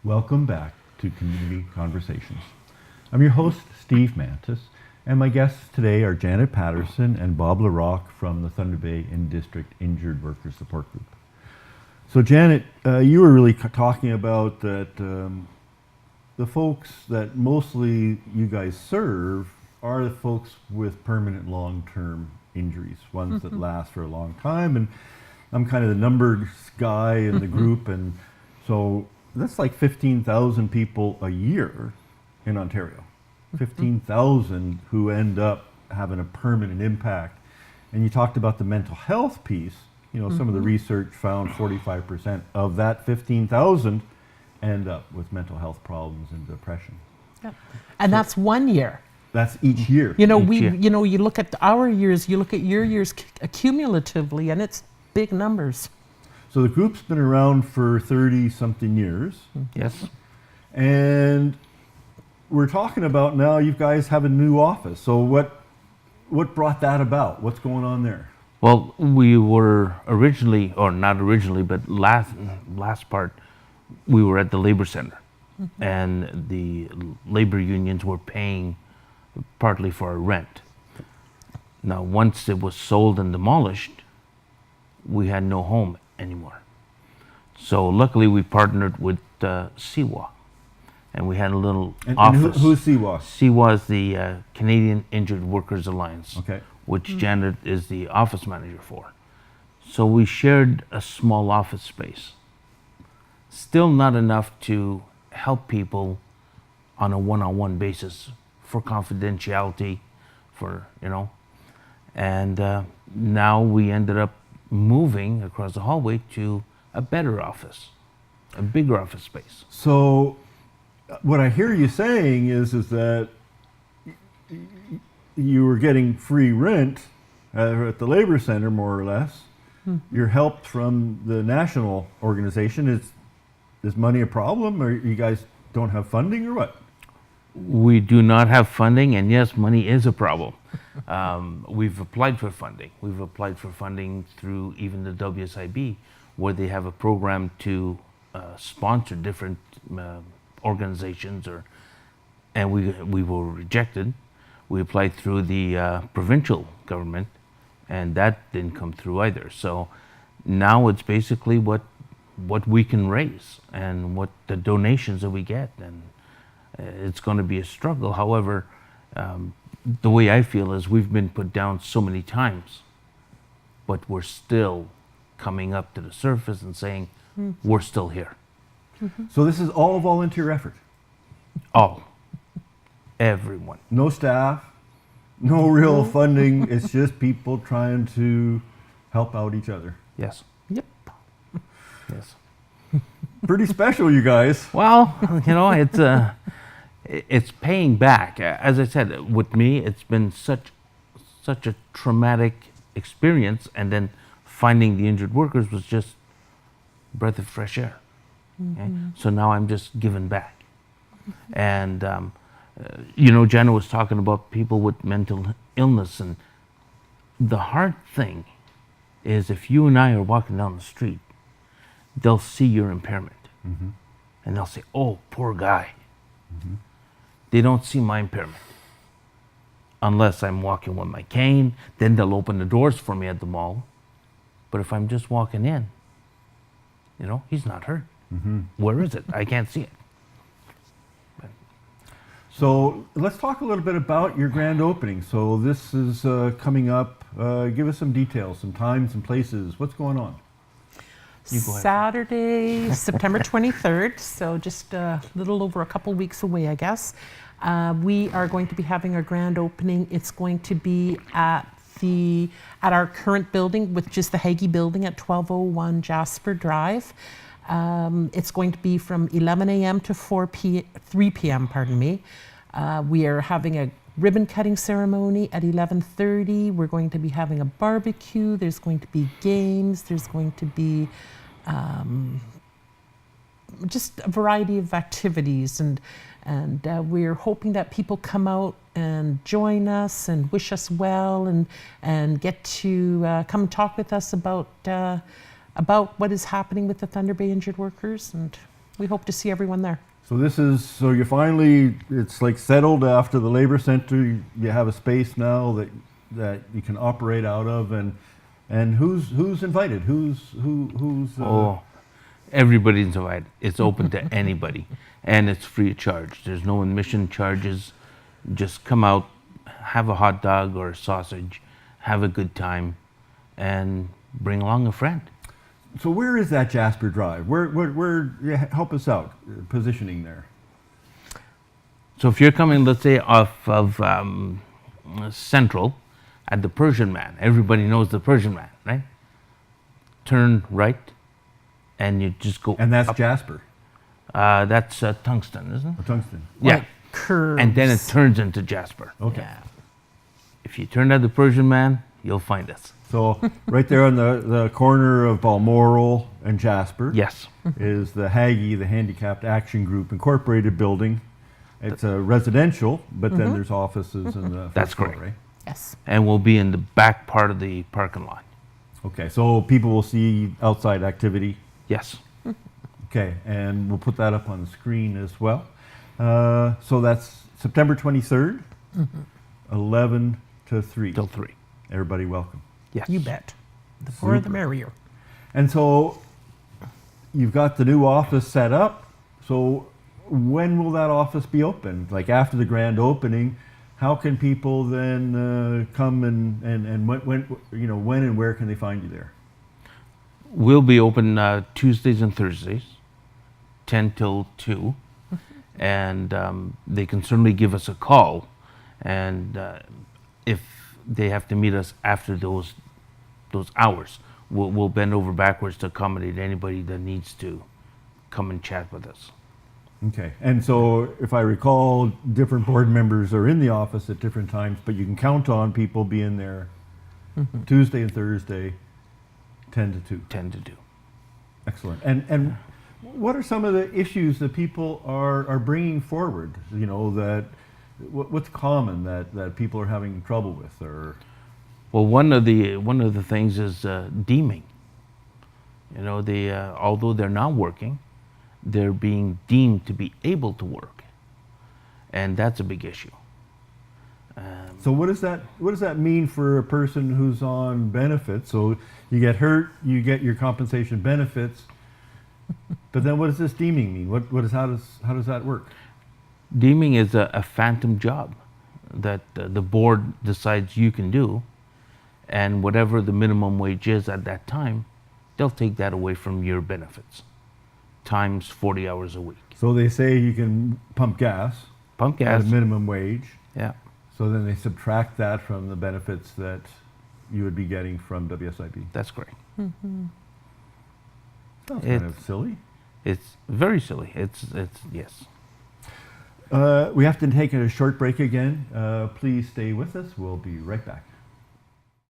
Welcome back to Community Conversations. I'm your host, Steve Mantis, and my guests today are Janet Patterson and Bob LaRock from the Thunder Bay District Injured Workers Support Group. So Janet, you were really talking about that the folks that mostly you guys serve are the folks with permanent long-term injuries, ones that last for a long time. And I'm kind of the numbers guy in the group, and so that's like 15,000 people a year in Ontario. 15,000 who end up having a permanent impact. And you talked about the mental health piece. You know, some of the research found 45% of that 15,000 end up with mental health problems and depression. Yep. And so that's 1 year. That's each year. You know, you look at our years, you look at your years cumulatively, and it's big numbers. So the group's been around for 30-something years. Yes. And we're talking about now you guys have a new office. So what brought that about? What's going on there? Well, we were originally, or not originally, but last part, we were at the labor center, and the labor unions were paying partly for our rent. Now, once it was sold and demolished, we had no home anymore. So luckily, we partnered with CWA, and we had a little office. And who's CWA? CWA is the Canadian Injured Workers Alliance. Okay. Which Janet is the office manager for. So we shared a small office space. Still not enough to help people on a one-on-one basis for confidentiality, and now we ended up moving across the hallway to a better office, a bigger office space. So what I hear you saying is that you were getting free rent at the labor center, more or less. You're helped from the national organization. Is money a problem, or you guys don't have funding, or what? We do not have funding, and yes, money is a problem. We've applied for funding. We've applied for funding through even the WSIB, where they have a program to sponsor different organizations, and we were rejected. We applied through the provincial government, and that didn't come through either. So now it's basically what we can raise and what the donations that we get, and it's going to be a struggle. However, the way I feel is we've been put down so many times, but we're still coming up to the surface and saying we're still here. So this is all volunteer effort? All. Everyone. No staff, no real funding. It's just people trying to help out each other. Yes. Yep. Yes. Pretty special, you guys. Well, it's paying back. As I said, with me, it's been such a traumatic experience, and then finding the injured workers was just a breath of fresh air. Okay? So now I'm just giving back. And Jenna was talking about people with mental illness, and the hard thing is if you and I are walking down the street, they'll see your impairment, and they'll say, "Oh, poor guy." They don't see my impairment unless I'm walking with my cane. Then they'll open the doors for me at the mall. But if I'm just walking in, he's not hurt. Where is it? I can't see it. So let's talk a little bit about your grand opening. So this is coming up. Give us some details, some times and places. What's going on? You go ahead. Saturday, September 23rd, so just a little over a couple weeks away, I guess. We are going to be having our grand opening. It's going to be at our current building, which is the Hagee building at 1201 Jasper Drive. It's going to be from 11 a.m. to 3 p.m. We are having a ribbon cutting ceremony at 11:30. We're going to be having a barbecue. There's going to be games. There's going to be just a variety of activities, and we're hoping that people come out and join us and wish us well, and get to come and talk with us about what is happening with the Thunder Bay Injured Workers. And we hope to see everyone there. So this is, so you finally, it's like settled after the labor center. You have a space now that you can operate out of, and who's invited? Who's Everybody's invited. It's open to anybody, and it's free of charge. There's no admission charges. Just come out, have a hot dog or a sausage, have a good time, and bring along a friend. So where is that Jasper Drive? Where yeah, help us out, positioning there. So if you're coming, let's say, off of Central at the Persian Man, everybody knows the Persian Man, right? Turn right, and you just go. And that's up. Jasper, That's Tungsten, isn't or it? Tungsten. Yeah. Curves. And then it turns into Jasper. Okay. Yeah. If you turn at the Persian Man, you'll find us. So right there on the corner of Balmoral and Jasper Yes. is the HAGI, the Handicapped Action Group Incorporated building. It's a residential, but then there's offices in the That's first floor, correct. right? Yes. And we'll be in the back part of the parking lot. Okay, so people will see outside activity. Yes. Okay, and we'll put that up on the screen as well. So that's September 23rd, 11 to 3. Till 3. Everybody welcome. Yes. You bet. The more the Super. merrier. And so you've got the new office set up. So when will that office be open? Like after the grand opening, how can people then come and when and where can they find you there? We'll be open Tuesdays and Thursdays, 10 till 2. And they can certainly give us a call. And if they have to meet us after those hours, we'll bend over backwards to accommodate anybody that needs to come and chat with us. Okay, and so if I recall, different board members are in the office at different times, but you can count on people being there Tuesday and Thursday, 10 to 2. 10 to 2. Excellent. And what are some of the issues that people are bringing forward? You know, that what's common that people are having trouble with, or Well, one of the things is deeming. You know, although they're not working, they're being deemed to be able to work, and that's a big issue. so what does that mean for a person who's on benefits? So you get hurt, you get your compensation benefits, but then what does this deeming mean? How does that work? Deeming is a phantom job that the board decides you can do, and whatever the minimum wage is at that time, they'll take that away from your benefits, times 40 hours a week. So they say you can pump gas Pump at gas, a minimum wage. yeah, So then they subtract that from the benefits that you would be getting from WSIB. that's correct. That's It- kind of silly. It's very silly. It's yes. We have to take a short break again. Please stay with us. We'll be right back.